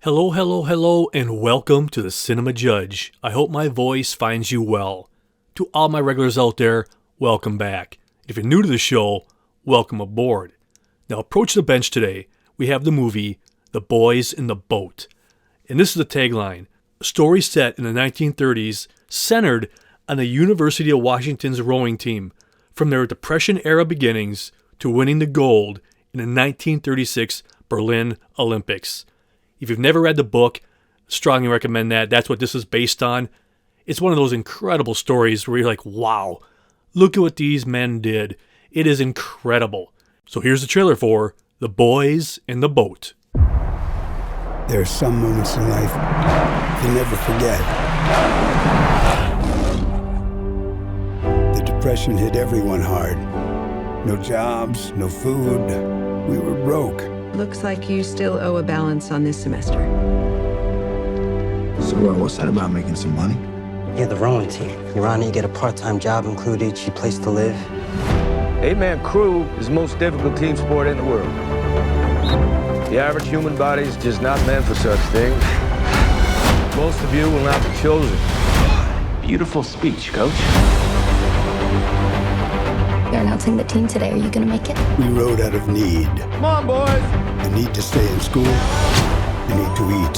Hello, hello, hello, and welcome to the Cinema Judge. I hope my voice finds you well. To all my regulars out there, welcome back. If you're new to the show, welcome aboard. Now approach the bench today. We have the movie, The Boys in the Boat. And this is the tagline. A story set in the 1930s, centered on the University of Washington's rowing team, from their Depression-era beginnings to winning the gold in the 1936 Berlin Olympics. If you've never read the book, strongly recommend that. That's what this is based on. It's one of those incredible stories where you're like, wow, look at what these men did. It is incredible. So here's the trailer for The Boys in the Boat. There are some moments in life you never forget. The Depression hit everyone hard. No jobs, no food. We were broke. Looks like you still owe a balance on this semester. So what's that about, making some money? Yeah, the rowing team. You're on it, you get a part-time job included, cheap place to live. 8-man crew is the most difficult team sport in the world. The average human body is just not meant for such things. Most of you will not be chosen. Beautiful speech, Coach. You're announcing the team today. Are you gonna make it? We rode out of need. Come on, boys! The need to stay in school, the need to eat,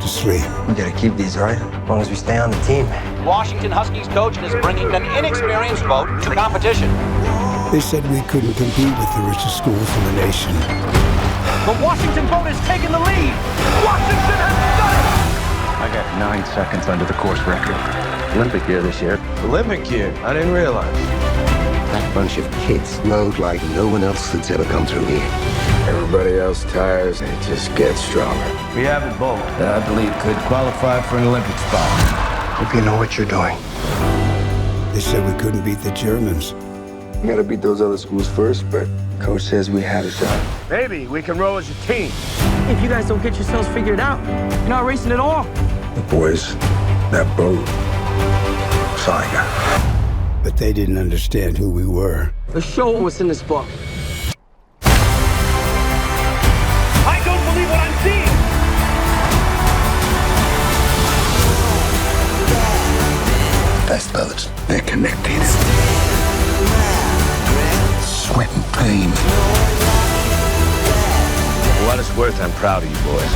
to sleep. We gotta keep these, right? As long as we stay on the team. Washington Huskies coach is bringing an inexperienced boat to competition. They said we couldn't compete with the richest schools in the nation. The Washington boat has taken the lead. Washington has done it! I got 9 seconds under the course record. Olympic year this year. Olympic year? I didn't realize. That bunch of kids rode like no one else that's ever come through here. Everybody else tires, they just get stronger. We have a boat that I believe could qualify for an Olympic spot. Hope you know what you're doing. They said we couldn't beat the Germans. We gotta beat those other schools first, but Coach says we have a shot. Maybe we can row as a team. If you guys don't get yourselves figured out, you're not racing at all. The boys, that boat, Saiga. But they didn't understand who we were. Let's show them what's in this book. I don't believe what I'm seeing! Best brothers, they're connected. Sweat and pain. For what it's worth, I'm proud of you boys.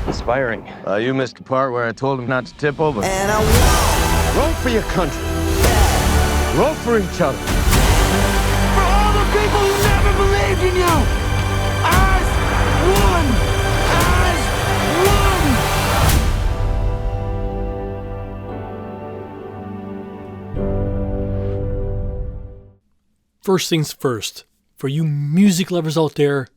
Inspiring. You missed the part where I told him not to tip over. Row for your country. Row for each other. For all the people who never believed in you! As one! As one! First things first, for you music lovers out there,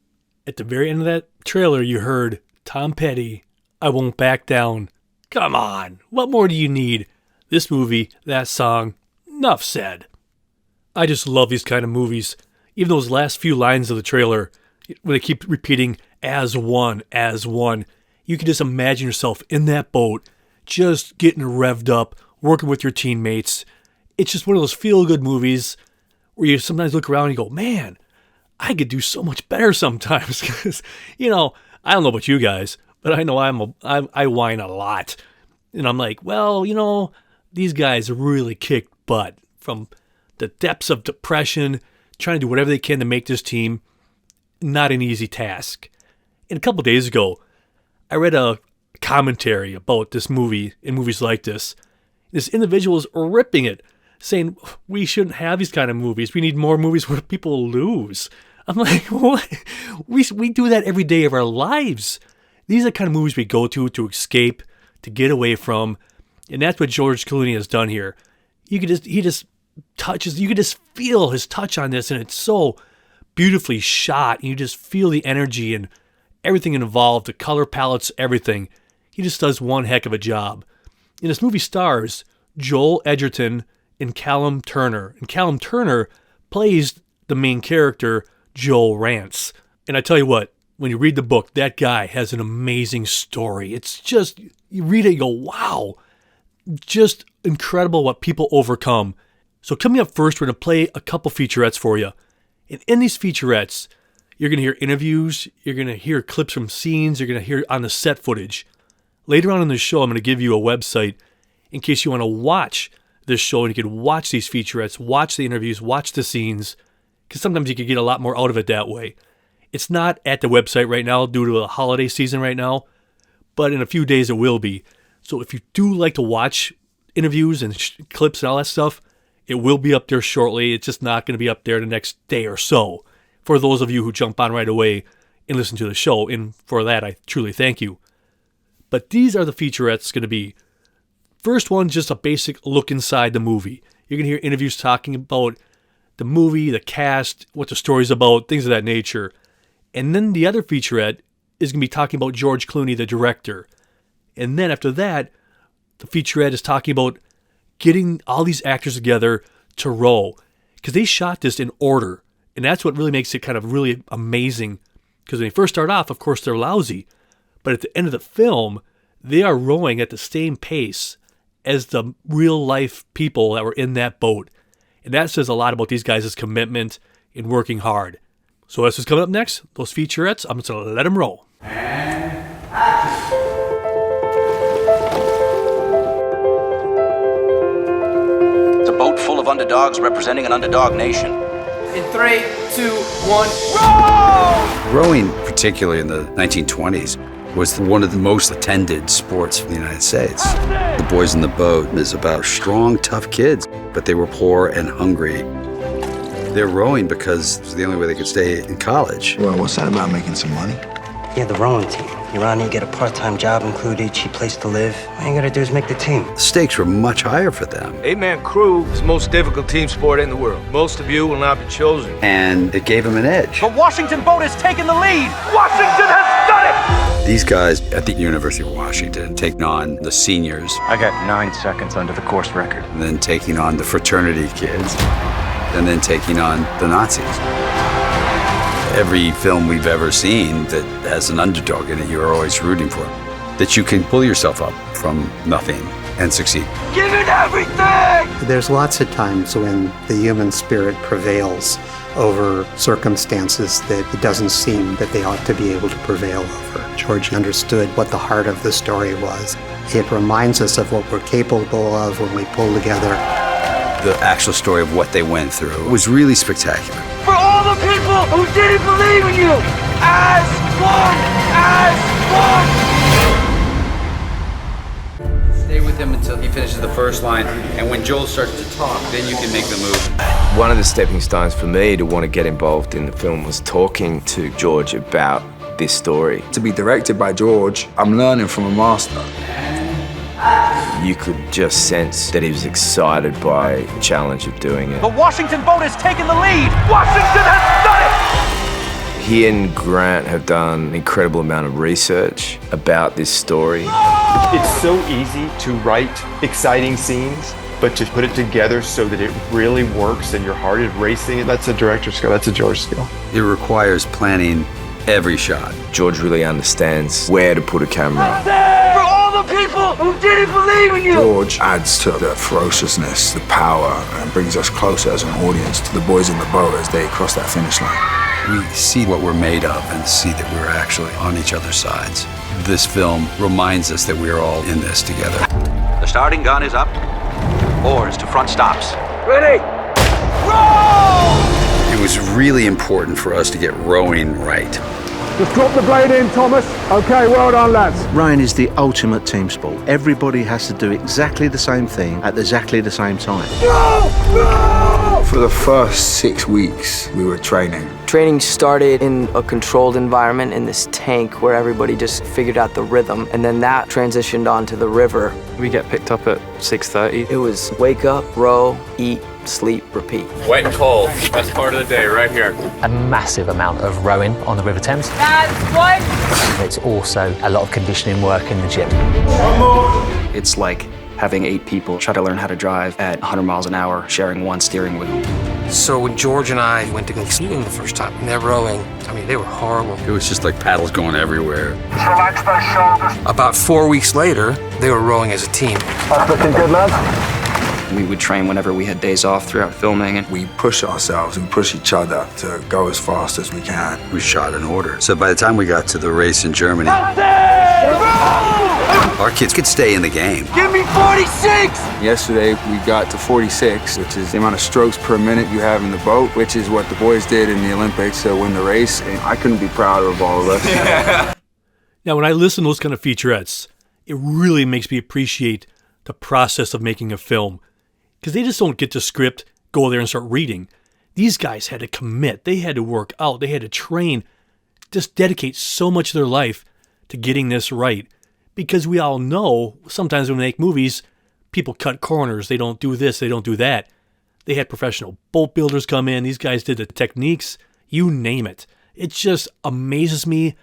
at the very end of that trailer you heard Tom Petty, I Won't Back Down. Come on, what more do you need? This movie, that song, enough said. I just love these kind of movies. Even those last few lines of the trailer, when they keep repeating, as one, you can just imagine yourself in that boat, just getting revved up, working with your teammates. It's just one of those feel-good movies where you sometimes look around and you go, man, I could do so much better sometimes. Because, I don't know about you guys, but I know I whine a lot. And I'm like, well, these guys really kicked butt from the depths of depression, trying to do whatever they can to make this team not an easy task. And a couple days ago, I read a commentary about this movie and movies like this. This individual is ripping it, saying we shouldn't have these kind of movies. We need more movies where people lose. I'm like, what? We do that every day of our lives. These are the kind of movies we go to escape, to get away from. And that's what George Clooney has done here. He just touches, you can just feel his touch on this, and it's so beautifully shot. And you just feel the energy and everything involved, the color palettes, everything. He just does one heck of a job. And this movie stars Joel Edgerton and Callum Turner. And Callum Turner plays the main character, Joel Rance. And I tell you what, when you read the book, that guy has an amazing story. It's just, you read it, you go, wow. Just incredible what people overcome. So coming up first, we're going to play a couple featurettes for you. And in these featurettes, you're going to hear interviews, you're going to hear clips from scenes, you're going to hear on the set footage. Later on in the show, I'm going to give you a website in case you want to watch this show and you can watch these featurettes, watch the interviews, watch the scenes, because sometimes you can get a lot more out of it that way. It's not at the website right now due to the holiday season right now, but in a few days it will be. So if you do like to watch interviews and clips and all that stuff, it will be up there shortly. It's just not going to be up there the next day or so. For those of you who jump on right away and listen to the show, and for that I truly thank you. But these are the featurettes going to be. First one, just a basic look inside the movie. You're going to hear interviews talking about the movie, the cast, what the story's about, things of that nature. And then the other featurette is going to be talking about George Clooney, the director. And then after that, the featurette is talking about getting all these actors together to row. Because they shot this in order. And that's what really makes it kind of really amazing. Because when they first start off, of course, they're lousy. But at the end of the film, they are rowing at the same pace as the real life people that were in that boat. And that says a lot about these guys' commitment in working hard. So that's what's coming up next. Those featurettes, I'm just going to let them roll. It's a boat full of underdogs representing an underdog nation. In 3, 2, 1, row! Rowing, particularly in the 1920s, was one of the most attended sports in the United States. The Boys in the Boat is about strong, tough kids, but they were poor and hungry. They're rowing because it's the only way they could stay in college. Well, what's that about making some money? Yeah, the rowing team. You're on, you get a part-time job included, cheap place to live. All you gotta do is make the team. The stakes were much higher for them. 8-man crew is the most difficult team sport in the world. Most of you will not be chosen. And it gave them an edge. The Washington boat has taken the lead. Washington has done it! These guys at the University of Washington taking on the seniors. I got 9 seconds under the course record. And then taking on the fraternity kids. And then taking on the Nazis. Every film we've ever seen that has an underdog in it, you're always rooting for. That you can pull yourself up from nothing and succeed. Give it everything! There's lots of times when the human spirit prevails over circumstances that it doesn't seem that they ought to be able to prevail over. George understood what the heart of the story was. It reminds us of what we're capable of when we pull together. The actual story of what they went through was really spectacular. For all the people who didn't believe in you, as one! Stay with him until he finishes the first line, and when Joel starts to talk, then you can make the move. One of the stepping stones for me to want to get involved in the film was talking to George about this story. To be directed by George, I'm learning from a master. You could just sense that he was excited by the challenge of doing it. The Washington boat has taken the lead. Washington has done it! He and Grant have done an incredible amount of research about this story. It's so easy to write exciting scenes, but to put it together so that it really works and your heart is racing, that's a director's skill, that's a George skill. It requires planning every shot. George really understands where to put a camera. For all the people who didn't believe in you! George adds to the ferociousness, the power, and brings us closer as an audience to the boys in the boat as they cross that finish line. We see what we're made of and see that we're actually on each other's sides. This film reminds us that we're all in this together. The starting gun is up. Oars to front stops. Ready? Roll! It was really important for us to get rowing right. Just drop the blade in, Thomas. Okay, well done, lads. Rowing is the ultimate team sport. Everybody has to do exactly the same thing at exactly the same time. For the first 6 weeks, we were training. Training started in a controlled environment in this tank where everybody just figured out the rhythm, and then that transitioned onto the river. We get picked up at 6:30. It was wake up, row, eat, sleep, repeat. Wet and cold, best part of the day right here. A massive amount of rowing on the River Thames. It's also a lot of conditioning work in the gym. It's like having 8 people try to learn how to drive at 100 miles an hour, sharing one steering wheel. So when George and I went to go skiing the first time, and they're rowing, I mean, they were horrible. It was just like paddles going everywhere. Relax those shoulders. About 4 weeks later, they were rowing as a team. That's looking good, lads. We would train whenever we had days off throughout filming, and we push ourselves and push each other to go as fast as we can. We shot in order. So by the time we got to the race in Germany, Our kids could stay in the game. Give me 46! Yesterday, we got to 46, which is the amount of strokes per minute you have in the boat, which is what the boys did in the Olympics to win the race. And I couldn't be prouder of all of us. Now, when I listen to those kind of featurettes, it really makes me appreciate the process of making a film. Because they just don't get the script, go there and start reading. These guys had to commit. They had to work out. They had to train. Just dedicate so much of their life to getting this right. Because we all know, sometimes when we make movies, people cut corners. They don't do this, they don't do that. They had professional boat builders come in. These guys did the techniques. You name it. It just amazes me.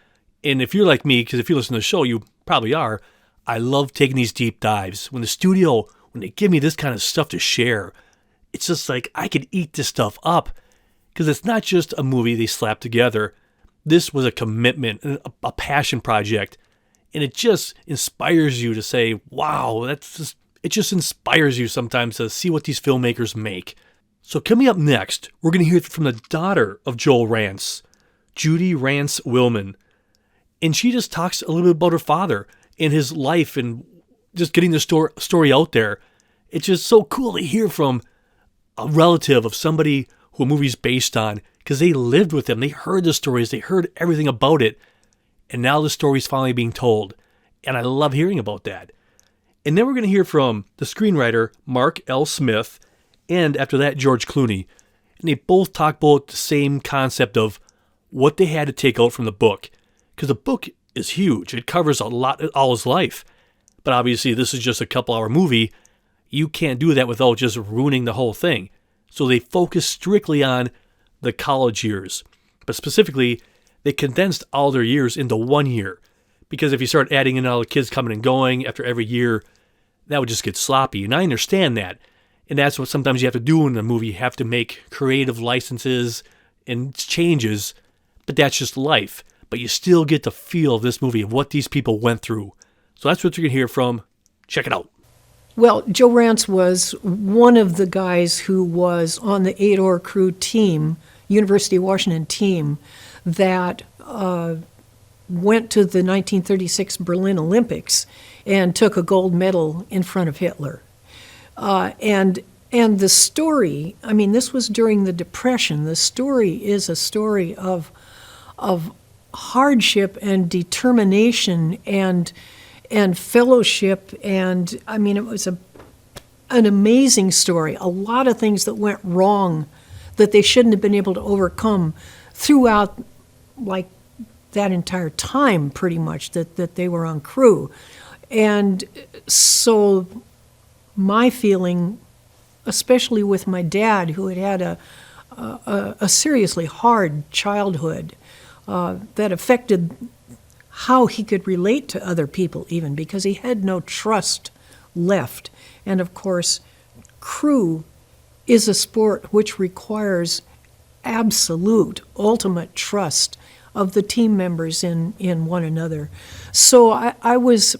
And if you're like me, because if you listen to the show, you probably are, I love taking these deep dives. When the studio, when they give me this kind of stuff to share, it's just like I could eat this stuff up. Because it's not just a movie they slapped together. This was a commitment, a passion project. And it just inspires you to say, wow, it just inspires you sometimes to see what these filmmakers make. So coming up next, we're going to hear from the daughter of Joel Rance, Judy Rance Willman. And she just talks a little bit about her father and his life and just getting the story out there. It's just so cool to hear from a relative of somebody who a movie's based on, because they lived with him. They heard the stories. They heard everything about it. And now the story's finally being told. And I love hearing about that. And then we're going to hear from the screenwriter, Mark L. Smith, and after that, George Clooney. And they both talk about the same concept of what they had to take out from the book. Because the book is huge. It covers a lot, all his life. But obviously, this is just a couple-hour movie. You can't do that without just ruining the whole thing. So they focus strictly on the college years. But specifically, they condensed all their years into 1 year. Because if you start adding in all the kids coming and going after every year, that would just get sloppy. And I understand that. And that's what sometimes you have to do in a movie. You have to make creative licenses and changes. But that's just life. But you still get the feel of this movie, of what these people went through. So that's what you're going to hear from. Check it out. Well, Joe Rance was one of the guys who was on the 8-oar crew team, University of Washington team, that went to the 1936 Berlin Olympics and took a gold medal in front of Hitler. And the story, I mean, this was during the Depression. The story is a story of hardship and determination and fellowship, and I mean, it was an amazing story. A lot of things that went wrong that they shouldn't have been able to overcome throughout, like, that entire time, pretty much, that they were on crew. And so my feeling, especially with my dad, who had had a seriously hard childhood that affected how he could relate to other people even, because he had no trust left. And of course, crew is a sport which requires absolute, ultimate trust of the team members in one another. So I was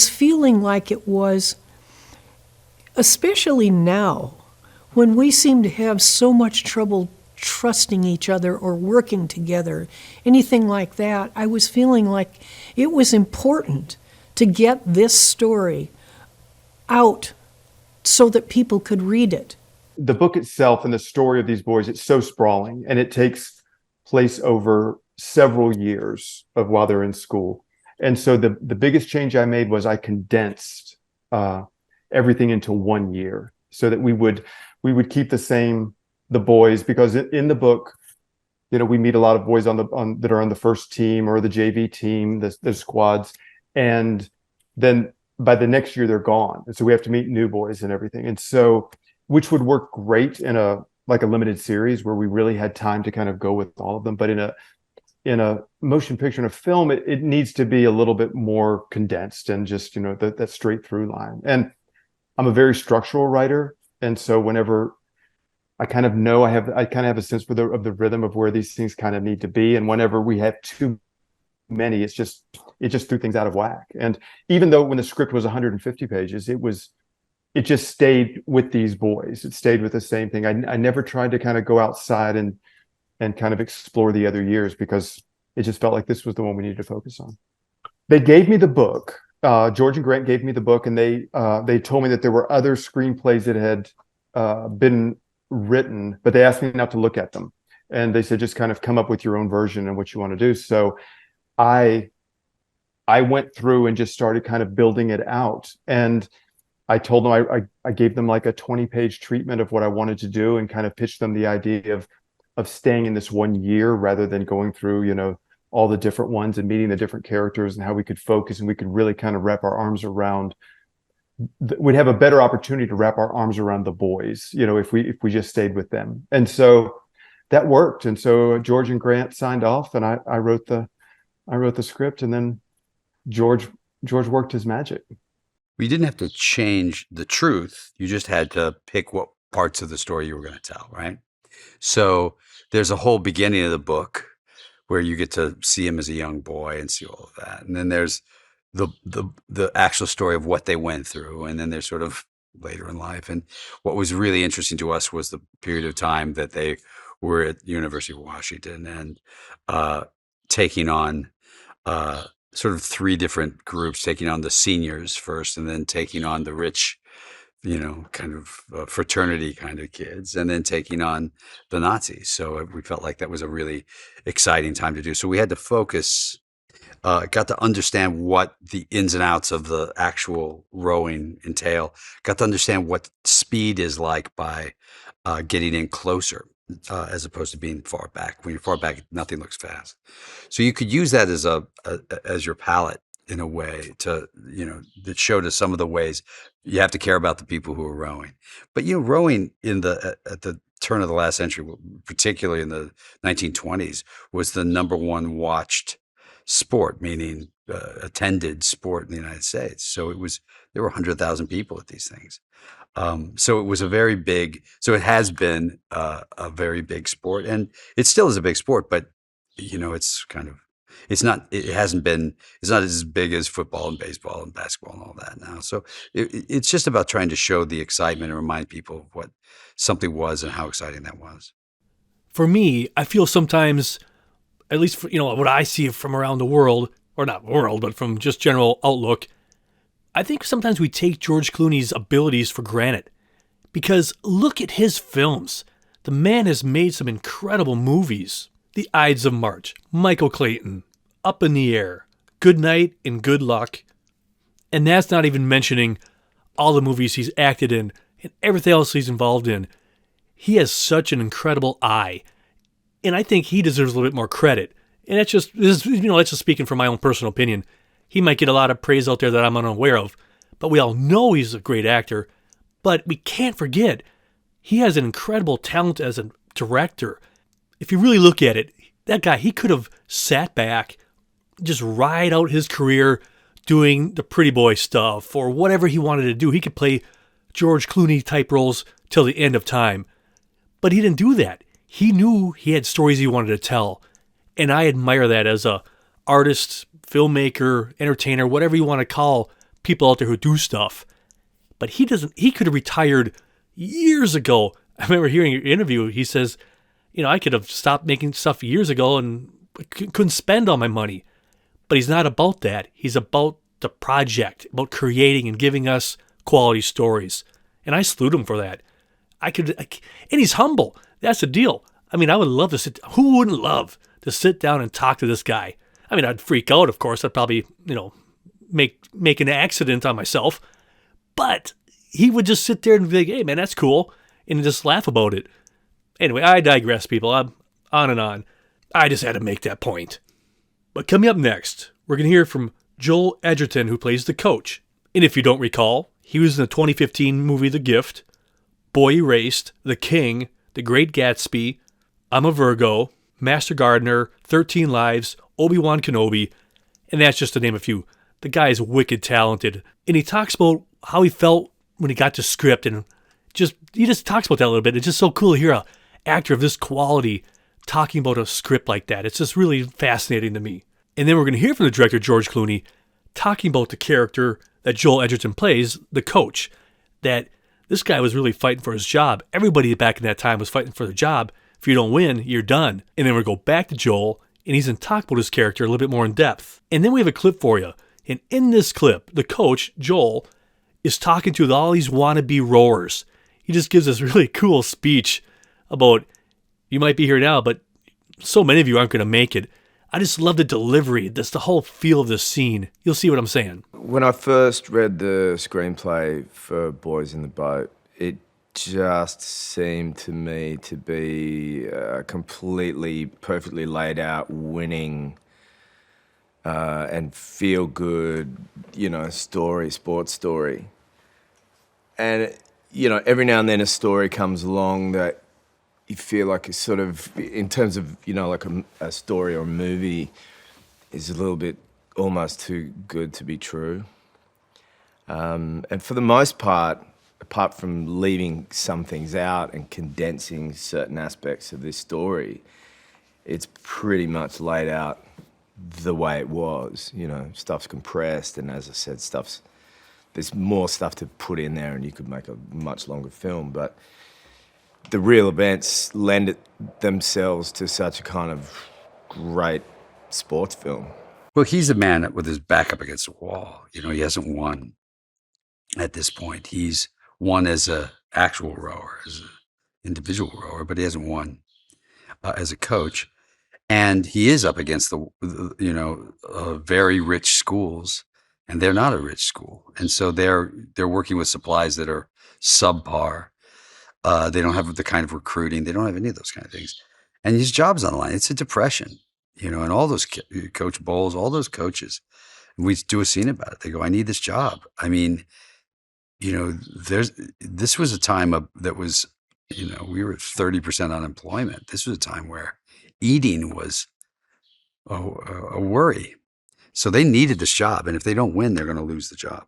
feeling like it was, especially now, when we seem to have so much trouble trusting each other or working together, anything like that, I was feeling like it was important to get this story out so that people could read it. The book itself and the story of these boys, it's so sprawling, and it takes place over several years of while they're in school. And so the biggest change I made was I condensed everything into 1 year so that we would keep the boys, because in the book, you know, we meet a lot of boys that are on the first team or the JV team, the squads, and then by the next year they're gone, and so we have to meet new boys and everything. And so, which would work great in a limited series where we really had time to kind of go with all of them, but in a motion picture and a film, it needs to be a little bit more condensed and just, you know, that straight through line. And I'm a very structural writer, and so whenever I kind of know I kind of have a sense of the rhythm of where these things kind of need to be. And whenever we have too many, it just threw things out of whack. And even though when the script was 150 pages, it just stayed with these boys. It stayed with the same thing. I never tried to kind of go outside and kind of explore the other years, because it just felt like this was the one we needed to focus on. They gave me the book George and Grant gave me the book, and they told me that there were other screenplays that had been written, but they asked me not to look at them. And they said, just kind of come up with your own version and what you want to do. So I went through and just started kind of building it out. And I told them, I gave them like a 20-page treatment of what I wanted to do, and kind of pitched them the idea of staying in this 1 year rather than going through, all the different ones and meeting the different characters, and how we could focus and we could really kind of wrap our arms around. We'd have a better opportunity to wrap our arms around the boys, if we just stayed with them. And so that worked. And so George and Grant signed off, and I wrote the script, and then George worked his magic. We didn't have to change the truth. You just had to pick what parts of the story you were going to tell, right? So there's a whole beginning of the book where you get to see him as a young boy and see all of that. And then there's the actual story of what they went through. And then there's sort of later in life. And what was really interesting to us was the period of time that they were at the University of Washington, and taking on sort of three different groups, taking on the seniors first, and then taking on the rich, kind of fraternity kind of kids, and then taking on the Nazis. So we felt like that was a really exciting time to do. So we had to focus, got to understand what the ins and outs of the actual rowing entail, got to understand what speed is like by getting in closer, as opposed to being far back. When you're far back, nothing looks fast. So you could use that as your palette in a way to, that showed us some of the ways you have to care about the people who are rowing. But, rowing at the turn of the last century, particularly in the 1920s, was the number one watched sport, meaning attended sport in the United States. So there were 100,000 people at these things. So it was it has been a very big sport, and it still is a big sport, but it's not as big as football and baseball and basketball and all that now. So it's just about trying to show the excitement and remind people of what something was and how exciting that was. For me, I feel sometimes, at least what I see from around the world, or not world, but from just general outlook, I think sometimes we take George Clooney's abilities for granted, because look at his films. The man has made some incredible movies. The Ides of March, Michael Clayton, Up in the Air, Good Night and Good Luck. And that's not even mentioning all the movies he's acted in and everything else he's involved in. He has such an incredible eye, and I think he deserves a little bit more credit. And that's just speaking from my own personal opinion. He might get a lot of praise out there that I'm unaware of, but we all know he's a great actor. But we can't forget, he has an incredible talent as a director. If you really look at it, that guy, he could have sat back, just ride out his career doing the pretty boy stuff or whatever he wanted to do. He could play George Clooney type roles till the end of time. But he didn't do that. He knew he had stories he wanted to tell. And I admire that as a artist, filmmaker, entertainer, whatever you want to call people out there who do stuff. But he could have retired years ago. I remember hearing an interview. He says, I could have stopped making stuff years ago and couldn't spend all my money. But he's not about that. He's about the project, about creating and giving us quality stories. And I salute him for that. And he's humble. That's the deal. I would love to who wouldn't love to sit down and talk to this guy? I'd freak out, of course. I'd probably, make an accident on myself. But he would just sit there and be like, hey, man, that's cool. And just laugh about it. Anyway, I digress, people. I'm on and on. I just had to make that point. But coming up next, we're going to hear from Joel Edgerton, who plays the coach. And if you don't recall, he was in the 2015 movie The Gift, Boy Erased, The King, The Great Gatsby, I'm a Virgo, Master Gardener, 13 Lives, Obi-Wan Kenobi, and that's just to name a few. The guy is wicked talented. And he talks about how he felt when he got to script, and he just talks about that a little bit. It's just so cool to hear an actor of this quality talking about a script like that. It's just really fascinating to me. And then we're going to hear from the director, George Clooney, talking about the character that Joel Edgerton plays, the coach, that this guy was really fighting for his job. Everybody back in that time was fighting for the job. If you don't win, you're done. And then we'll go back to Joel, and he's going to talk about his character a little bit more in depth. And then we have a clip for you. And in this clip, the coach, Joel, is talking to all these wannabe rowers. He just gives this really cool speech about, you might be here now, but so many of you aren't going to make it. I just love the delivery, the whole feel of the scene. You'll see what I'm saying. When I first read the screenplay for Boys in the Boat, it just seemed to me to be a completely, perfectly laid out, winning and feel good, sports story. And, every now and then a story comes along that you feel like it's sort of, in terms of, like a story or a movie, is a little bit almost too good to be true. And for the most part, apart from leaving some things out and condensing certain aspects of this story, it's pretty much laid out the way it was. Stuff's compressed, and as I said, there's more stuff to put in there, and you could make a much longer film. But the real events lend themselves to such a kind of great sports film. Well, he's a man with his back up against the wall. He hasn't won at this point. He's won as an actual rower, as an individual rower, but he hasn't won as a coach. And he is up against very rich schools, and they're not a rich school. And so they're working with supplies that are subpar. They don't have the kind of recruiting. They don't have any of those kind of things. And his job's on the line. It's a depression, and all those Coach Bowles, all those coaches, we do a scene about it. They go, I need this job. I mean, this was a time that was, we were at 30% unemployment. This was a time where eating was a worry. So they needed this job. And if they don't win, they're going to lose the job.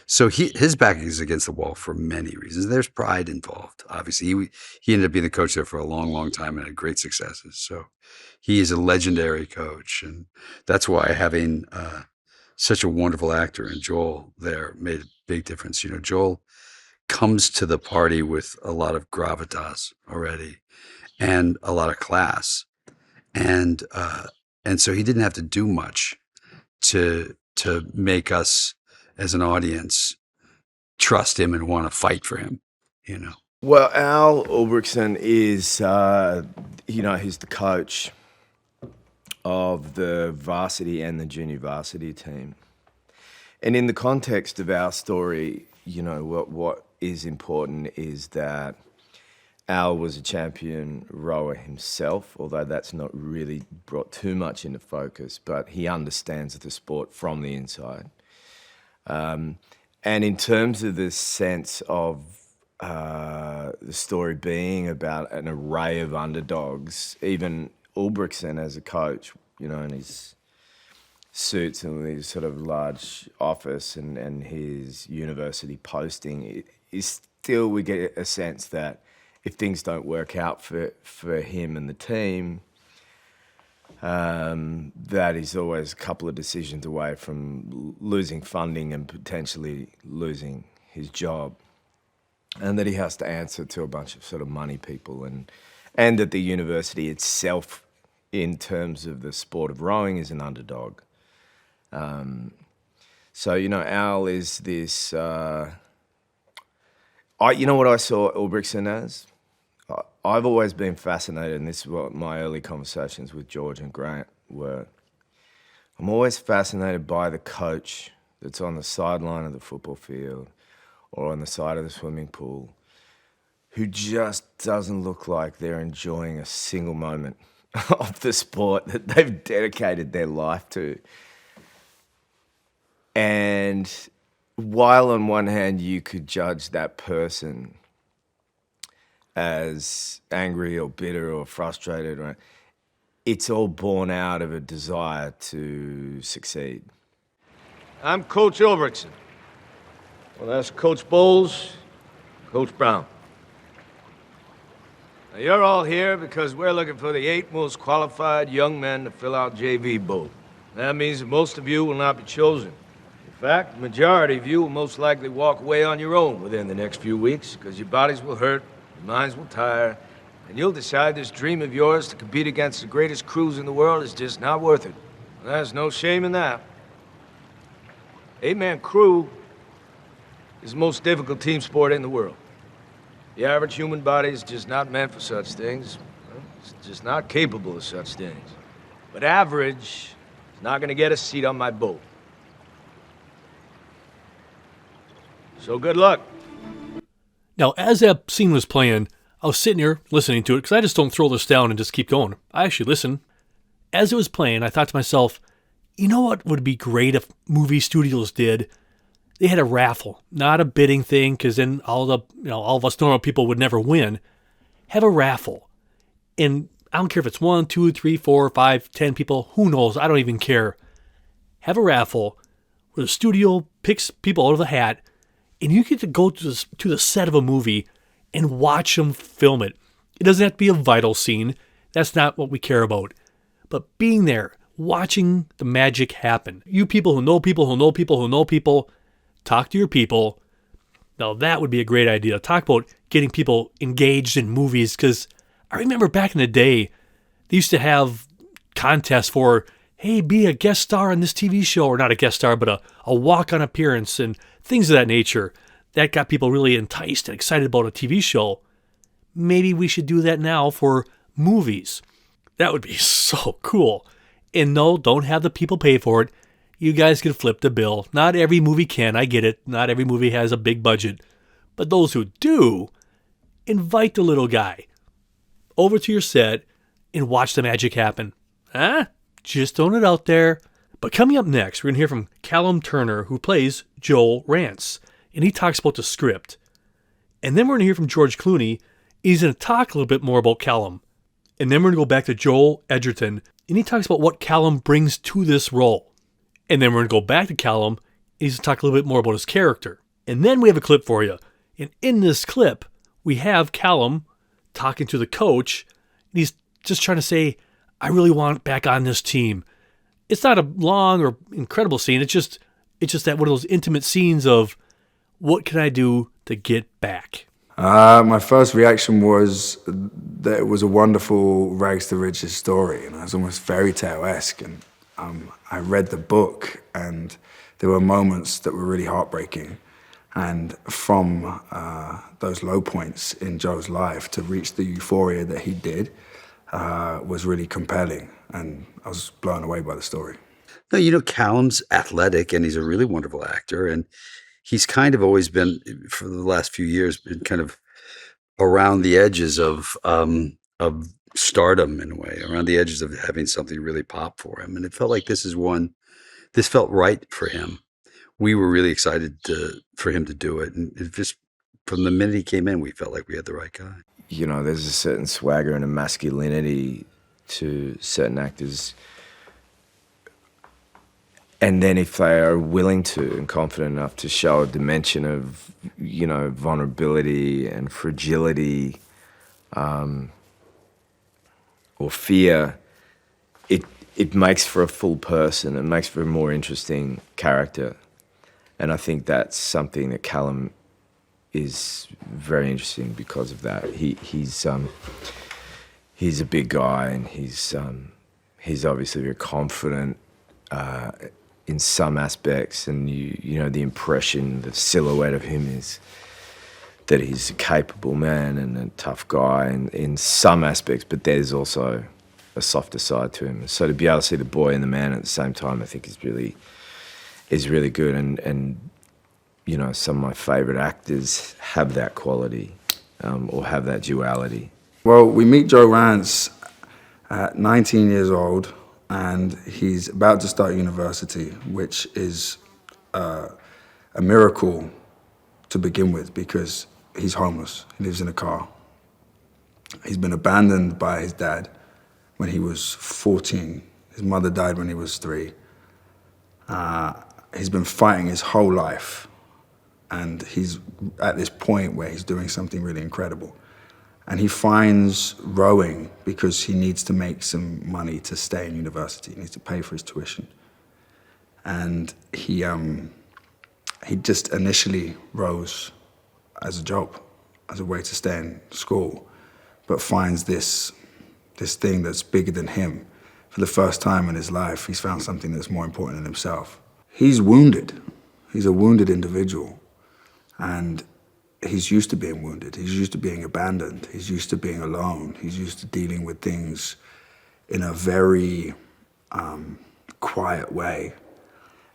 So his back is against the wall for many reasons. There's pride involved. Obviously, he ended up being the coach there for a long, long time and had great successes. So he is a legendary coach. And that's why having such a wonderful actor in Joel there made a big difference. Joel comes to the party with a lot of gravitas already and a lot of class. And so he didn't have to do much to make us as an audience trust him and want to fight for him, Well, Al Ulbrichsen is, he's the coach of the varsity and the junior varsity team. And in the context of our story, what is important is that Al was a champion rower himself, although that's not really brought too much into focus, but he understands the sport from the inside. And in terms of the sense of the story being about an array of underdogs, even Ulbrichsen as a coach, in his suits and his sort of large office and his university posting, is still, we get a sense that if things don't work out for him and the team, that he's always a couple of decisions away from losing funding and potentially losing his job, and that he has to answer to a bunch of sort of money people, and that the university itself, in terms of the sport of rowing, is an underdog. So, Al is this... what I saw Ulbrichsen as? I've always been fascinated, and this is what my early conversations with George and Grant were. I'm always fascinated by the coach that's on the sideline of the football field or on the side of the swimming pool who just doesn't look like they're enjoying a single moment of the sport that they've dedicated their life to. And while on one hand you could judge that person as angry or bitter or frustrated, right? It's all born out of a desire to succeed. I'm Coach Ulbrichsen. Well, that's Coach Bowles, Coach Brown. Now, you're all here because we're looking for the 8 most qualified young men to fill out JV boat. That means that most of you will not be chosen. In fact, the majority of you will most likely walk away on your own within the next few weeks because your bodies will hurt, your minds will tire, and you'll decide this dream of yours to compete against the greatest crews in the world is just not worth it. There's no shame in that. 8-man crew is the most difficult team sport in the world. The average human body is just not meant for such things. Well, it's just not capable of such things. But average is not gonna get a seat on my boat. So good luck. Now, as that scene was playing, I was sitting here listening to it because I just don't throw this down and just keep going. I actually listen. As it was playing, I thought to myself, you know what would be great if movie studios did? They had a raffle, not a bidding thing, because then all of us normal people would never win. Have a raffle, and I don't care if it's 1, 2, 3, 4, 5, 10 people. Who knows? I don't even care. Have a raffle where the studio picks people out of the hat, and you get to go to the set of a movie and watch them film it. It doesn't have to be a vital scene. That's not what we care about. But being there, watching the magic happen. You people who know people who know people who know people, talk to your people. Now that would be a great idea. Talk about getting people engaged in movies, because I remember back in the day, they used to have contests for, hey, be a guest star on this TV show, or not a guest star, but a walk-on appearance and things of that nature. That got people really enticed and excited about a TV show. Maybe we should do that now for movies. That would be so cool. And no, don't have the people pay for it. You guys can flip the bill. Not every movie can, I get it. Not every movie has a big budget. But those who do, invite the little guy over to your set and watch the magic happen. Just throwing it out there. But coming up next, we're going to hear from Callum Turner, who plays Joel Rance. And he talks about the script. And then we're going to hear from George Clooney. He's going to talk a little bit more about Callum. And then we're going to go back to Joel Edgerton. And he talks about what Callum brings to this role. And then we're going to go back to Callum, and he's going to talk a little bit more about his character. And then we have a clip for you. And in this clip, we have Callum talking to the coach. And he's just trying to say, I really want back on this team. It's not a long or incredible scene. It's just that one of those intimate scenes of, what can I do to get back? My first reaction was that it was a wonderful rags to riches story, and it was almost fairy tale-esque. And I read the book, and there were moments that were really heartbreaking. And from those low points in Joe's life to reach the euphoria that he did was really compelling, and I was blown away by the story. No, Callum's athletic, and he's a really wonderful actor, and he's kind of always been, for the last few years, been kind of around the edges of stardom in a way, around the edges of having something really pop for him. And it felt like this felt right for him. We were really excited for him to do it. And it just, from the minute he came in, we felt like we had the right guy. There's a certain swagger and a masculinity to certain actors. And then if they are willing to and confident enough to show a dimension of, vulnerability and fragility or fear, it makes for a full person. It makes for a more interesting character. And I think that's something that Callum is very interesting because of that. He's a big guy, and he's obviously very confident in some aspects, and the impression, the silhouette of him is that he's a capable man and a tough guy in some aspects, but there's also a softer side to him. So to be able to see the boy and the man at the same time, I think is really good. And some of my favorite actors have that quality or have that duality. Well, we meet Joe Rance at 19 years old, and he's about to start university, which is a miracle to begin with, because he's homeless. He lives in a car. He's been abandoned by his dad when he was 14. His mother died when he was 3. He's been fighting his whole life, and he's at this point where he's doing something really incredible. And he finds rowing because he needs to make some money to stay in university. He needs to pay for his tuition. And he just initially rows as a job, as a way to stay in school, but finds this thing that's bigger than him. For the first time in his life, he's found something that's more important than himself. He's wounded. He's a wounded individual, and he's used to being wounded. He's used to being abandoned. He's used to being alone. He's used to dealing with things in a very quiet way.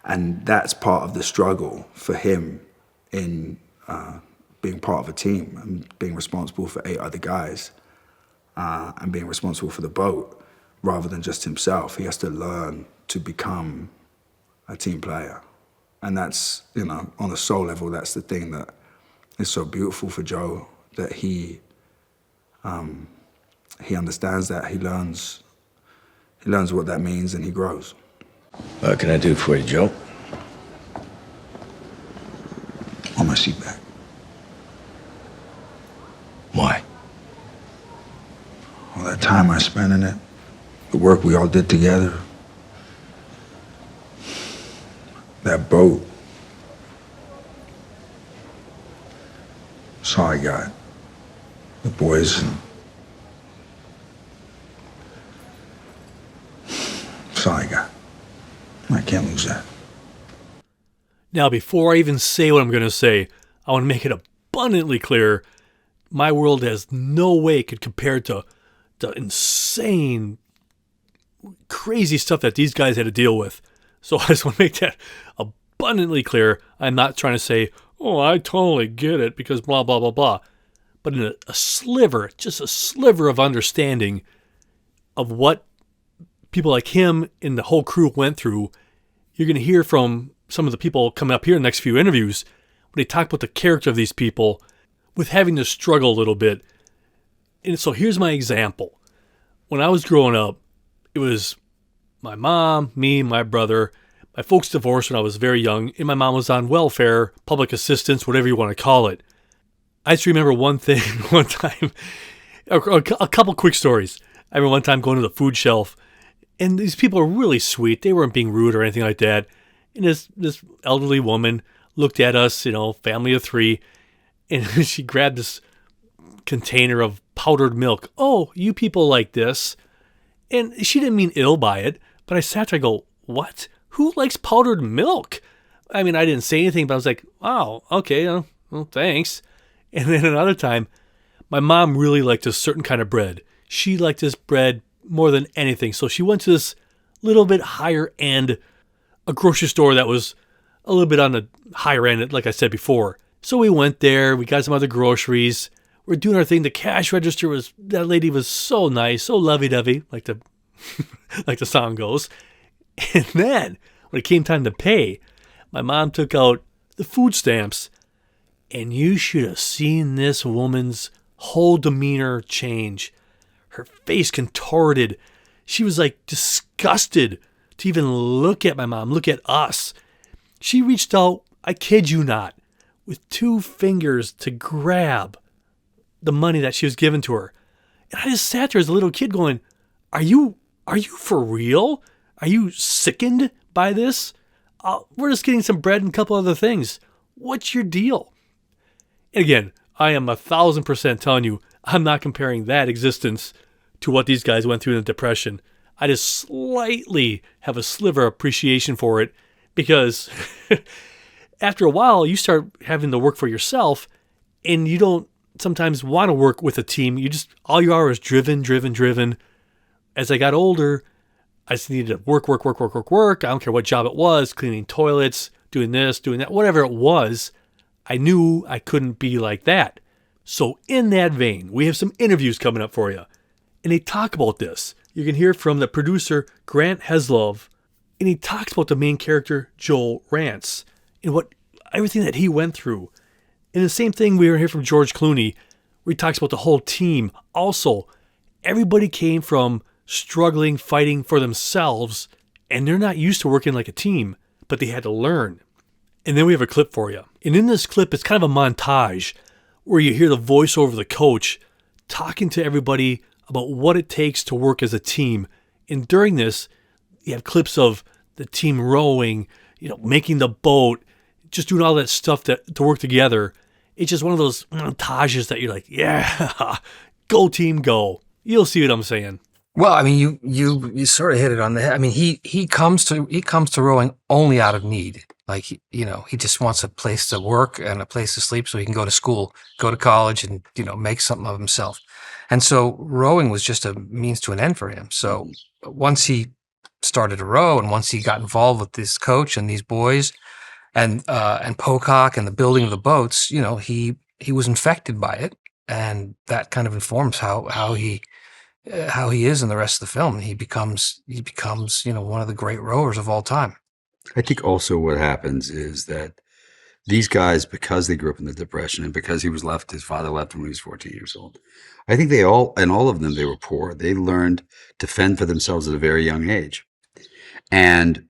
And that's part of the struggle for him in being part of a team and being responsible for 8 other guys and being responsible for the boat rather than just himself. He has to learn to become a team player. And that's, you know, on a soul level, that's the thing that is so beautiful for Joe, that he understands that, he learns what that means, and he grows. What can I do for you, Joe? On my seat back. Why? All that time I spent in it, the work we all did together, that boat. That's all I got. The boys. That's all I got. I can't lose that. Now, before I even say what I'm going to say, I want to make it abundantly clear, my world has no way could compare to the insane, crazy stuff that these guys had to deal with. So I just want to make that abundantly clear. I'm not trying to say, oh, I totally get it because blah, blah, blah, blah. But in a sliver, just a sliver of understanding of what people like him and the whole crew went through, you're going to hear from some of the people coming up here in the next few interviews when they talk about the character of these people with having to struggle a little bit. And so here's my example. When I was growing up, it was my mom, me, my brother. My folks divorced when I was very young, and my mom was on welfare, public assistance, whatever you want to call it. I just remember one thing, one time, a couple quick stories. I remember one time going to the food shelf, and these people are really sweet. They weren't being rude or anything like that. And this elderly woman looked at us, you know, family of 3, and she grabbed this container of powdered milk. Oh, you people like this. And she didn't mean ill by it, but I sat there and go, what? Who likes powdered milk? I mean, I didn't say anything, but I was like, wow, okay, well, thanks. And then another time, my mom really liked a certain kind of bread. She liked this bread more than anything. So she went to this little bit higher end, a grocery store that was a little bit on the higher end, like I said before. So we went there, we got some other groceries. We're doing our thing. The cash register that lady was so nice, so lovey-dovey, like the song goes. And then, when it came time to pay, my mom took out the food stamps, and you should have seen this woman's whole demeanor change. Her face contorted. She was like disgusted to even look at my mom, look at us. She reached out, I kid you not, with 2 fingers to grab the money that she was given to her. And I just sat there as a little kid going, are you for real? Are you sickened by this? We're just getting some bread and a couple other things. What's your deal? And again, I am 1,000% telling you, I'm not comparing that existence to what these guys went through in the Depression. I just slightly have a sliver of appreciation for it because after a while, you start having to work for yourself and you don't sometimes want to work with a team. All you are is driven. As I got older, I just needed to work. I don't care what job it was, cleaning toilets, doing this, doing that, whatever it was. I knew I couldn't be like that. So in that vein, we have some interviews coming up for you. And they talk about this. You can hear from the producer, Grant Heslov, and he talks about the main character, Joel Rance, and everything that he went through. And the same thing we hear from George Clooney, where he talks about the whole team. Also, everybody came from struggling, fighting for themselves, and they're not used to working like a team, but they had to learn. And then we have a clip for you. And in this clip, it's kind of a montage where you hear the voiceover of the coach talking to everybody about what it takes to work as a team. And during this, you have clips of the team rowing, making the boat, just doing all that stuff to work together. It's just one of those montages that you're like, yeah, go team, go. You'll see what I'm saying. Well, I mean, you sort of hit it on the head. I mean, he comes to rowing only out of need. Like, he just wants a place to work and a place to sleep so he can go to school, go to college, and, make something of himself. And so rowing was just a means to an end for him. So once he started to row and once he got involved with this coach and these boys and Pocock and the building of the boats, he was infected by it. And that kind of informs how he is in the rest of the film. He becomes, one of the great rowers of all time. I think also what happens is that these guys, because they grew up in the Depression and because his father left him when he was 14 years old, I think all of them, they were poor. They learned to fend for themselves at a very young age. And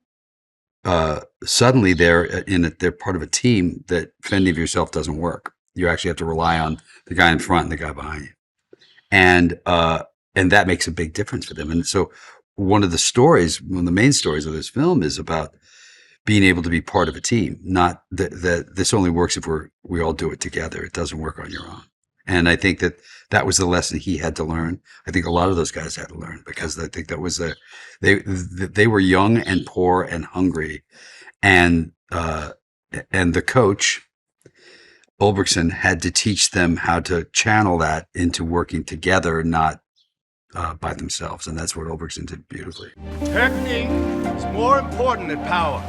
suddenly they're part of a team that fending for yourself doesn't work. You actually have to rely on the guy in front and the guy behind you. And that makes a big difference for them. And so one of the main stories of this film is about being able to be part of a team, not that this only works if we all do it together. It doesn't work on your own. And I think that was the lesson he had to learn. I think a lot of those guys had to learn, because I think that was they were young and poor and hungry. And the coach, Ulbrichtson, had to teach them how to channel that into working together, not by themselves. And that's what Ulbrichtson did beautifully. Technique is more important than power.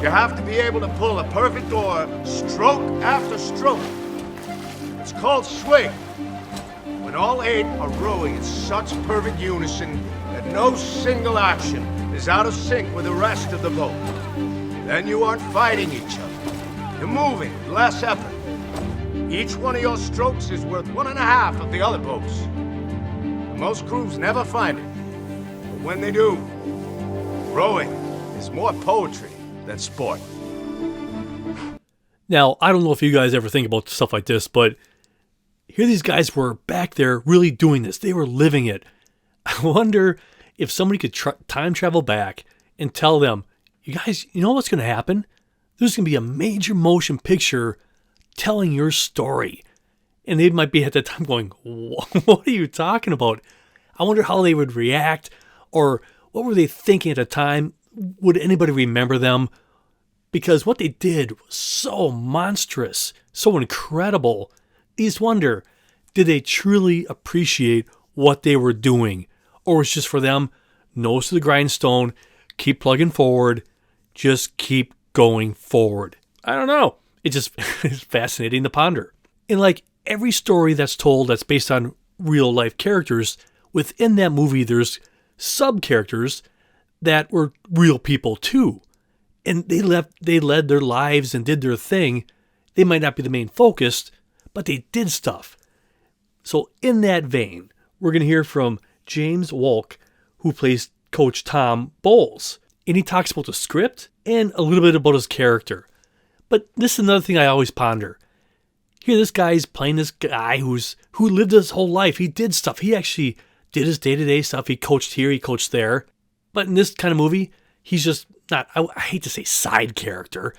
You have to be able to pull a perfect oar, stroke after stroke. It's called swing. When all 8 are rowing in such perfect unison that no single action is out of sync with the rest of the boat, then you aren't fighting each other. You're moving with less effort. Each one of your strokes is worth 1.5 of the other boats. Most crews never find it, but when they do, rowing is more poetry than sport. Now, I don't know if you guys ever think about stuff like this, but here these guys were back there really doing this. They were living it. I wonder if somebody could time travel back and tell them, you guys, you know what's going to happen? There's going to be a major motion picture telling your story. And they might be at that time going, what are you talking about? I wonder how they would react, or what were they thinking at the time? Would anybody remember them? Because what they did was so monstrous, so incredible. You just wonder, did they truly appreciate what they were doing? Or was it just for them, nose to the grindstone, keep plugging forward, just keep going forward? I don't know. It just is fascinating to ponder. And like every story that's told that's based on real life characters, within that movie there's sub-characters that were real people too. And they led their lives and did their thing. They might not be the main focus, but they did stuff. So in that vein, we're going to hear from James Wolk, who plays Coach Tom Bowles. And he talks about the script and a little bit about his character. But this is another thing I always ponder. Here, this guy's playing this guy who lived his whole life. He did stuff. He actually did his day-to-day stuff. He coached here, he coached there. But in this kind of movie, he's just not, I hate to say side character,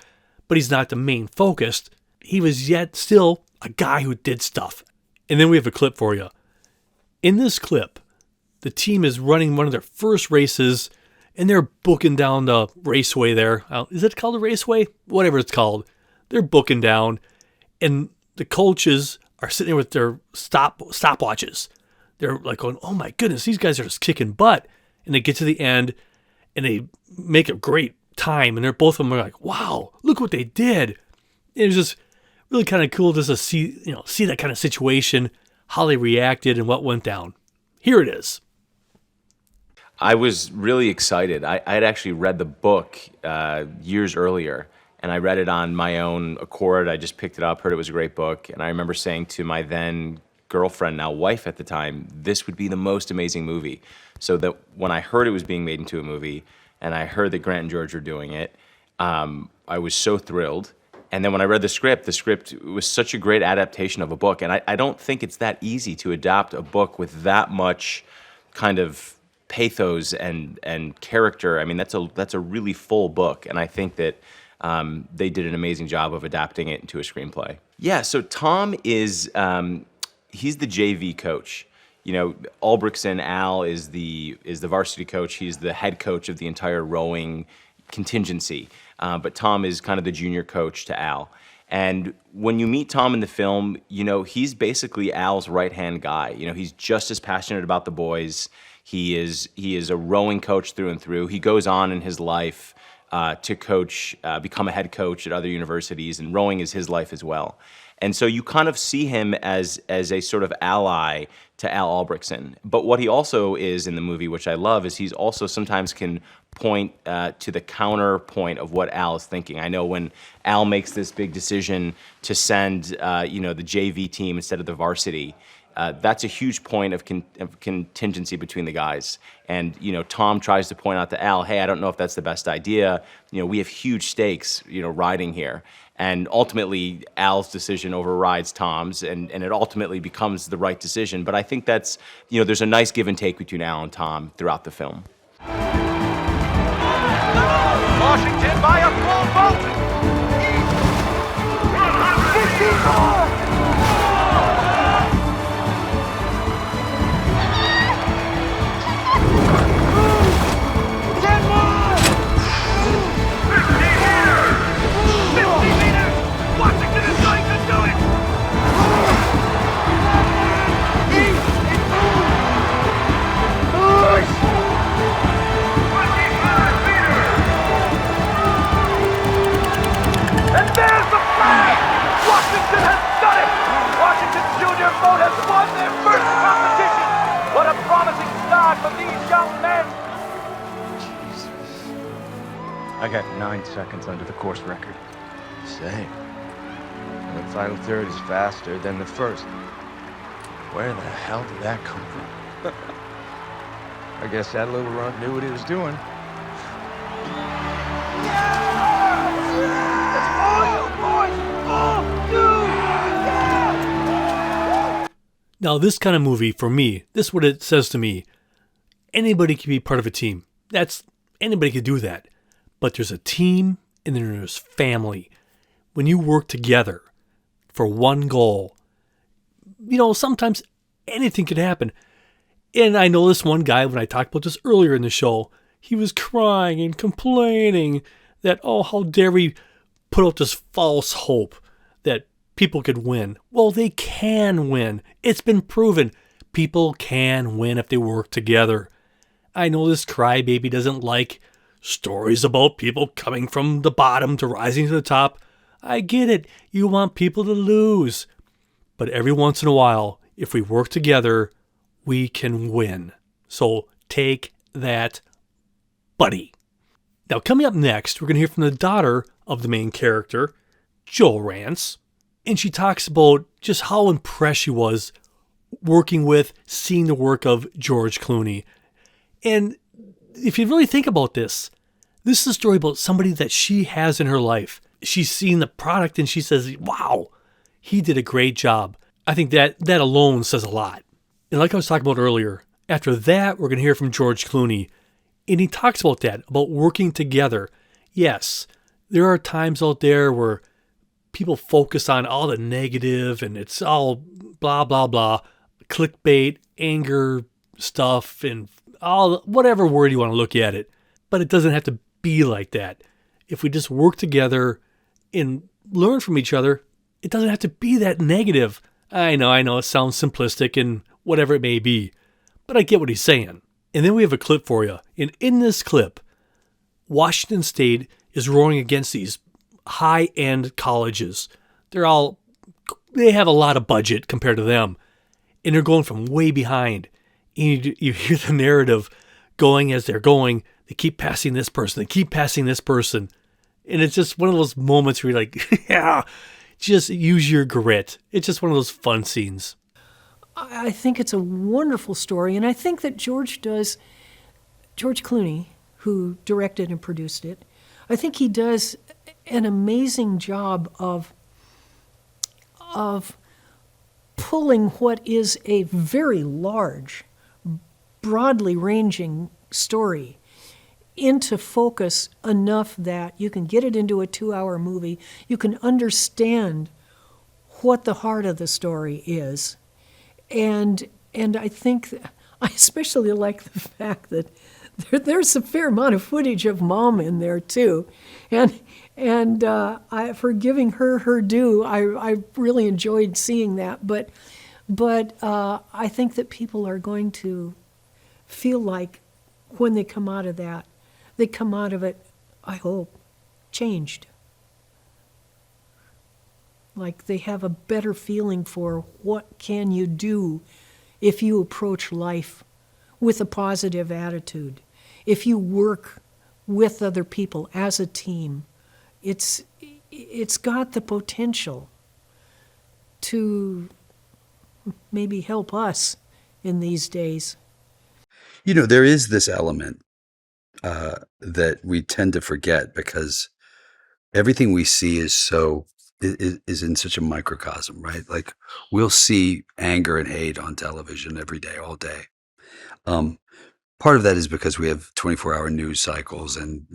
but he's not the main focus. He was yet still a guy who did stuff. And then we have a clip for you. In this clip, the team is running one of their first races, and they're booking down the raceway there. Is it called a raceway? Whatever it's called. They're booking down, and the coaches are sitting there with their stopwatches. They're like going, oh my goodness, these guys are just kicking butt. And they get to the end, and they make a great time, and they're both of them are like, wow, look what they did. It was just really kind of cool just to see that kind of situation, how they reacted and what went down. Here it is. I was really excited. I had actually read the book years earlier, and I read it on my own accord. I just picked it up, heard it was a great book, and I remember saying to my then girlfriend, now wife at the time, this would be the most amazing movie. So that when I heard it was being made into a movie, and I heard that Grant and George were doing it, I was so thrilled. And then when I read the script was such a great adaptation of a book. And I don't think it's that easy to adapt a book with that much kind of pathos and character. I mean, that's a really full book. And I think that they did an amazing job of adapting it into a screenplay. Yeah, so Tom is, he's the JV coach. You know, Ulbrichtson, Al, is the varsity coach. He's the head coach of the entire rowing contingency. But Tom is kind of the junior coach to Al. And when you meet Tom in the film, he's basically Al's right-hand guy. He's just as passionate about the boys. He is a rowing coach through and through. He goes on in his life to coach, become a head coach at other universities, and rowing is his life as well. And so you kind of see him as a sort of ally to Al Albrechtsen. But what he also is in the movie, which I love, is he's also sometimes can point to the counterpoint of what Al is thinking. I know when Al makes this big decision to send, the JV team instead of the varsity, that's a huge point of contingency between the guys. And, Tom tries to point out to Al, hey, I don't know if that's the best idea. We have huge stakes, riding here. And ultimately, Al's decision overrides Tom's, and it ultimately becomes the right decision. But I think that's, there's a nice give and take between Al and Tom throughout the film. Washington by a full vote! 15 more! 10 more! 50 meters! 50 meters! Washington is going to do it! 25 meters! And there's the flag! Washington has done it! Washington's junior boat has won their first competition! What a promising start for these young men! I got 9 seconds under the course record. Same. And the final third is faster than the first. Where the hell did that come from? I guess that little runt knew what he was doing. Now, this kind of movie, for me, this is what it says to me. Anybody can be part of a team. Anybody can do that. But there's a team and then there's family. When you work together for one goal, sometimes anything could happen. And I know this one guy, when I talked about this earlier in the show, he was crying and complaining that, how dare we put out this false hope that people could win. Well, they can win. It's been proven. People can win if they work together. I know this crybaby doesn't like stories about people coming from the bottom to rising to the top. I get it. You want people to lose. But every once in a while, if we work together, we can win. So take that, buddy. Now, coming up next, we're going to hear from the daughter of the main character, Joel Rance. And she talks about just how impressed she was seeing the work of George Clooney. And if you really think about this is a story about somebody that she has in her life. She's seen the product and she says, wow, he did a great job. I think that alone says a lot. And like I was talking about earlier, after that, we're going to hear from George Clooney. And he talks about that, about working together. Yes, there are times out there where people focus on all the negative and it's all blah, blah, blah, clickbait, anger stuff, and all whatever word you want to look at it. But it doesn't have to be like that. If we just work together and learn from each other, it doesn't have to be that negative. I know, it sounds simplistic and whatever it may be, but I get what he's saying. And then we have a clip for you. And in this clip, Washington State is rowing against these high-end colleges. They have a lot of budget compared to them. And they're going from way behind. And you hear the narrative going as they're going. They keep passing this person. They keep passing this person. And it's just one of those moments where you're like, yeah, just use your grit. It's just one of those fun scenes. I think it's a wonderful story. And I think that George Clooney, who directed and produced it, I think he does an amazing job of pulling what is a very large, broadly ranging story into focus enough that you can get it into a 2-hour movie. You can understand what the heart of the story is. And I think I especially like the fact that there's a fair amount of footage of Mom in there too, and for giving her due, I really enjoyed seeing that. But I think that people are going to feel like when they come out of that, they come out of it, I hope, changed. Like they have a better feeling for what can you do if you approach life with a positive attitude. If you work with other people as a team, it's got the potential to maybe help us in these days. You know, there is this element that we tend to forget because everything we see is in such a microcosm, right? Like we'll see anger and hate on television every day, all day. Part of that is because we have 24-hour news cycles and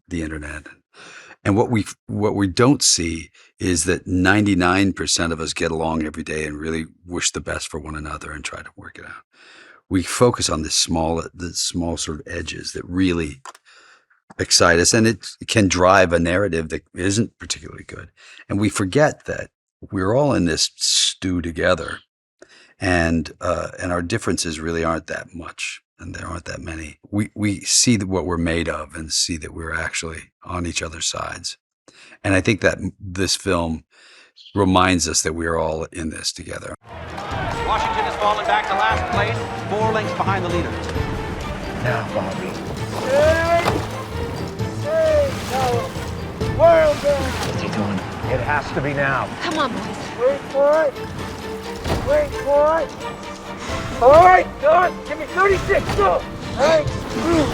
the internet. And what we don't see is that 99% of us get along every day and really wish the best for one another and try to work it out. We focus on the small sort of edges that really excite us, and it can drive a narrative that isn't particularly good. And we forget that we're all in this stew together, and our differences really aren't that much, and there aren't that many. We see what we're made of and see that we're actually on each other's sides. And I think that this film reminds us that we're all in this together. Washington has fallen back to last place, 4 lengths behind the leader. Now, Bobby. Hey, Callum. Well done. What's he doing? It has to be now. Come on, boys. Wait for it. Wait for it. All right, done. Give me 36. Go. Right through.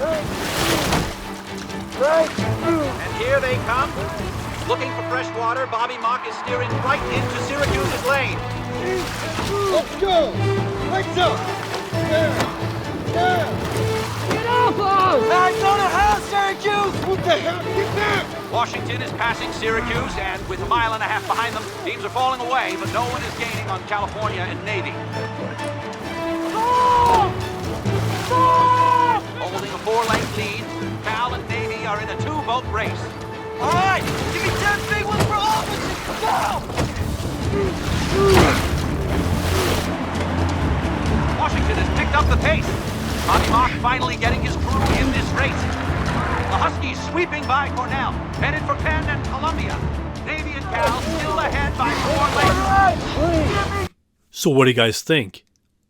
Right through. Right through. And here they come. Looking for fresh water, Bobby Mock is steering right into Syracuse's lane. Let's go. Legs up. There. There. Get off us! Back on the house, Syracuse! What the hell? Get back! Washington is passing Syracuse, and with a mile and a half behind them, teams are falling away, but no one is gaining on California and Navy. Stop! Stop! Holding a 4-length lead, Cal and Navy are in a 2-boat race. All right, give me 10 big ones for officers. Go! Washington has picked up the pace. Bobby Mock finally getting his crew in this race. The Huskies sweeping by Cornell, headed for Penn and Columbia. Navy and Cal still ahead by 4 lengths. So what do you guys think?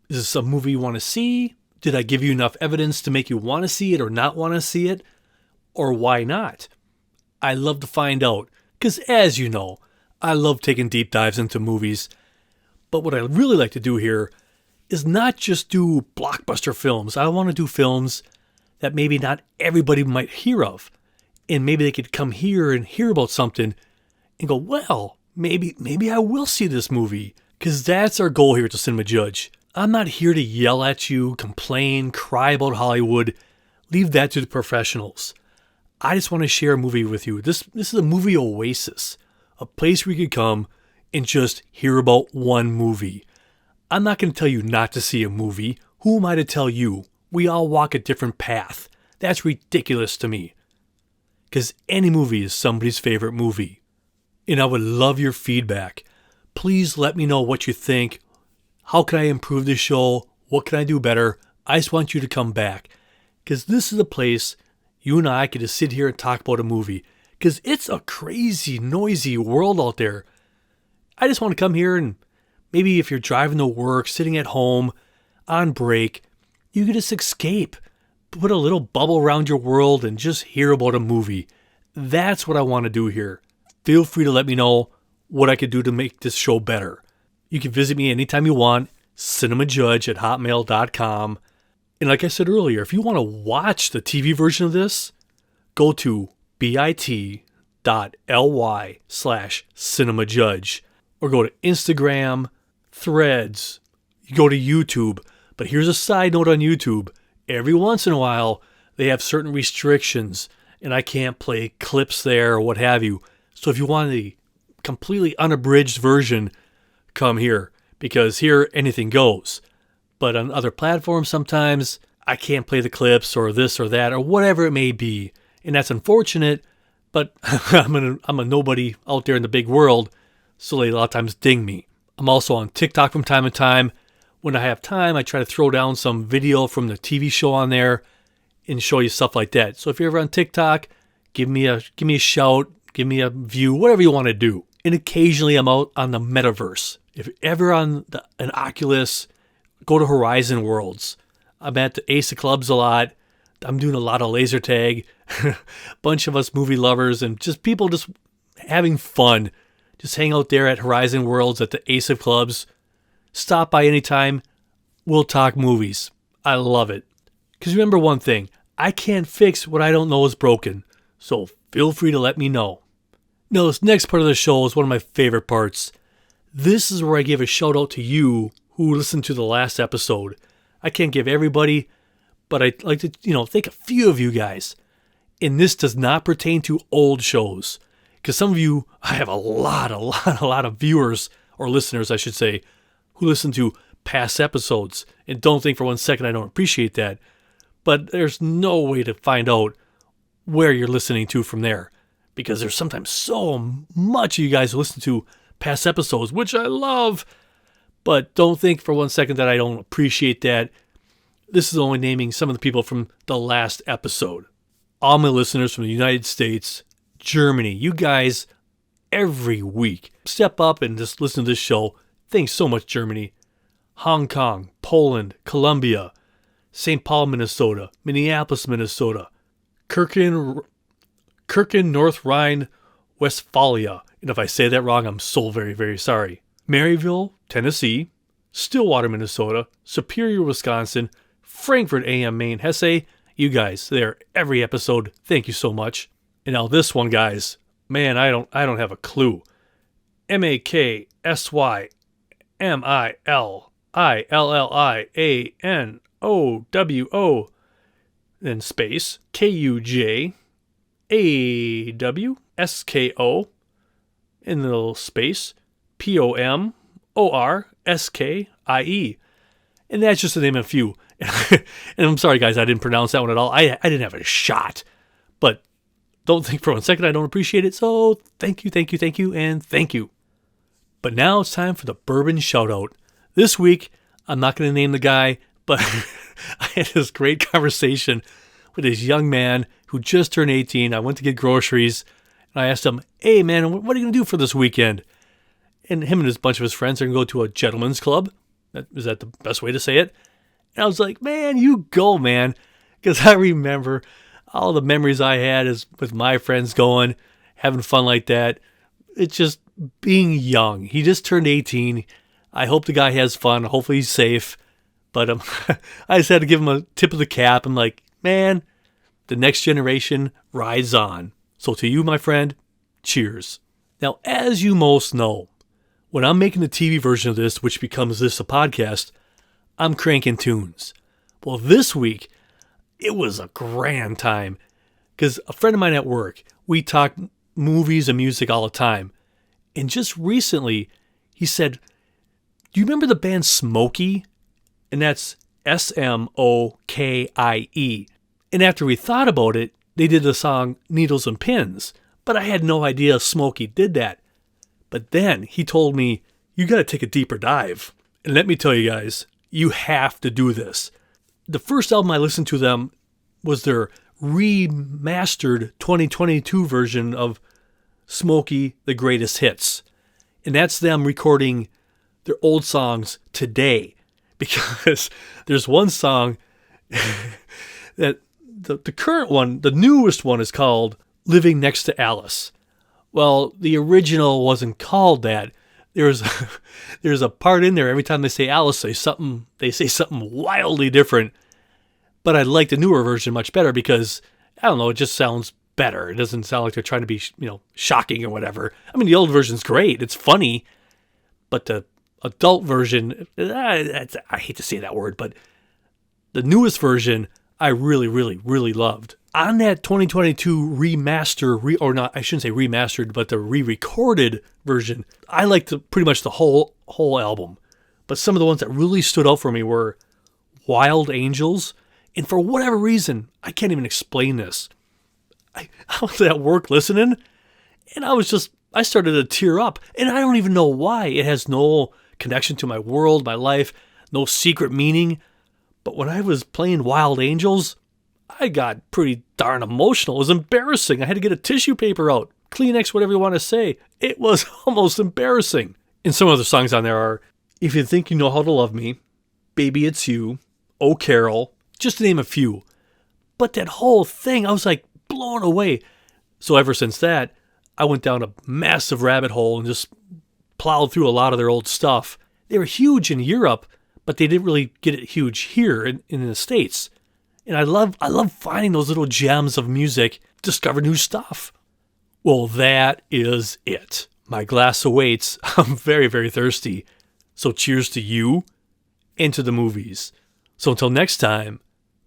Is this a movie you want to see? Did I give you enough evidence to make you want to see it or not want to see it? Or why not? I love to find out, because as you know, I love taking deep dives into movies. But what I really like to do here is not just do blockbuster films. I want to do films that maybe not everybody might hear of. And maybe they could come here and hear about something and go, well, maybe I will see this movie. Because that's our goal here at the Cinema Judge. I'm not here to yell at you, complain, cry about Hollywood. Leave that to the professionals. I just want to share a movie with you. This is a movie oasis. A place where you could come and just hear about one movie. I'm not going to tell you not to see a movie. Who am I to tell you? We all walk a different path. That's ridiculous to me. Because any movie is somebody's favorite movie. And I would love your feedback. Please let me know what you think. How can I improve this show? What can I do better? I just want you to come back. Because this is a place you and I can just sit here and talk about a movie. Because it's a crazy, noisy world out there. I just want to come here and maybe if you're driving to work, sitting at home, on break, you can just escape. Put a little bubble around your world and just hear about a movie. That's what I want to do here. Feel free to let me know what I could do to make this show better. You can visit me anytime you want, cinemajudge@hotmail.com. And like I said earlier, if you want to watch the TV version of this, go to bit.ly/cinemajudge or go to Instagram, Threads, you go to YouTube. But here's a side note on YouTube. Every once in a while, they have certain restrictions and I can't play clips there or what have you. So if you want the completely unabridged version, come here. Because here, anything goes. But on other platforms sometimes, I can't play the clips or this or that or whatever it may be. And that's unfortunate, but I'm a nobody out there in the big world, so they a lot of times ding me. I'm also on TikTok from time to time. When I have time, I try to throw down some video from the TV show on there and show you stuff like that. So if you're ever on TikTok, give me a shout, give me a view, whatever you want to do. And occasionally I'm out on the metaverse. If you're ever on an Oculus, go to Horizon Worlds. I'm at the Ace of Clubs a lot. I'm doing a lot of laser tag. Bunch of us movie lovers and just people just having fun. Just hang out there at Horizon Worlds at the Ace of Clubs. Stop by anytime. We'll talk movies. I love it. Because remember one thing. I can't fix what I don't know is broken. So feel free to let me know. Now this next part of the show is one of my favorite parts. This is where I give a shout out to you who listened to the last episode. I can't give everybody, but I'd like to, thank a few of you guys. And this does not pertain to old shows. Because some of you, I have a lot of viewers, or listeners, I should say, who listen to past episodes. And don't think for one second I don't appreciate that. But there's no way to find out where you're listening to from there. Because there's sometimes so much of you guys who listen to past episodes, which I love. But don't think for one second that I don't appreciate that. This is only naming some of the people from the last episode. All my listeners from the United States, Germany, you guys, every week, step up and just listen to this show. Thanks so much, Germany. Hong Kong, Poland, Colombia, St. Paul, Minnesota, Minneapolis, Minnesota, Kirken, North Rhine-Westphalia. And if I say that wrong, I'm so very, very sorry. Maryville, Tennessee, Stillwater, Minnesota, Superior, Wisconsin, Frankfurt AM, Maine, Hesse. You guys, there every episode. Thank you so much. And now this one, guys, man, I don't have a clue. MAKSYMILLIANOWO, then space KUJAWSKO, in the little space POMORSKIE. And that's just to name a few. And I'm sorry, guys, I didn't pronounce that one at all. I didn't have a shot. But don't think for one second I don't appreciate it. So thank you, and thank you. But now it's time for the bourbon shout-out. This week, I'm not going to name the guy, but I had this great conversation with this young man who just turned 18. I went to get groceries, and I asked him, hey, man, what are you going to do for this weekend? And him and his bunch of his friends are going to go to a gentleman's club. Is that the best way to say it? And I was like, man, you go, man. Because I remember all the memories I had is with my friends going, having fun like that. It's just being young. He just turned 18. I hope the guy has fun. Hopefully he's safe. But I just had to give him a tip of the cap. I'm like, man, the next generation rides on. So to you, my friend, cheers. Now, as you most know, when I'm making the TV version of this, which becomes this a podcast, I'm cranking tunes. Well, this week, it was a grand time. Because a friend of mine at work, we talk movies and music all the time. And just recently, he said, do you remember the band Smokey? And that's SMOKIE. And after we thought about it, they did the song Needles and Pins. But I had no idea Smokey did that. But then he told me, you got to take a deeper dive. And let me tell you guys, you have to do this. The first album I listened to them was their remastered 2022 version of Smokey, The Greatest Hits. And that's them recording their old songs today. Because there's one song that the current one, the newest one, is called Living Next to Alice. Well, the original wasn't called that. There's a part in there every time they say Alice, they say something wildly different. But I like the newer version much better because, I don't know, it just sounds better. It doesn't sound like they're trying to be, shocking or whatever. I mean, the old version's great. It's funny. But the adult version, I hate to say that word, but the newest version, I really, really, really loved. On that 2022 remaster, or not, I shouldn't say remastered, but the re-recorded version, I liked pretty much the whole album. But some of the ones that really stood out for me were Wild Angels And for whatever reason, I can't even explain this. I was at work listening, and I started to tear up. And I don't even know why. It has no connection to my world, my life, no secret meaning. But when I was playing Wild Angels, I got pretty darn emotional. It was embarrassing. I had to get a tissue paper out, Kleenex, whatever you want to say. It was almost embarrassing. And some other songs on there are If You Think You Know How to Love Me, Baby It's You, Oh Carol, just to name a few. But that whole thing, I was like blown away. So ever since that, I went down a massive rabbit hole and just plowed through a lot of their old stuff. They were huge in Europe, but they didn't really get it huge here in the States. And I love finding those little gems of music, discover new stuff. Well, that is it. My glass awaits. I'm very, very thirsty. So cheers to you and to the movies. So until next time,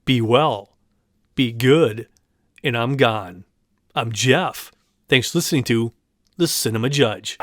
be well, be good, and I'm gone. I'm Jeff. Thanks for listening to The Cinema Judge.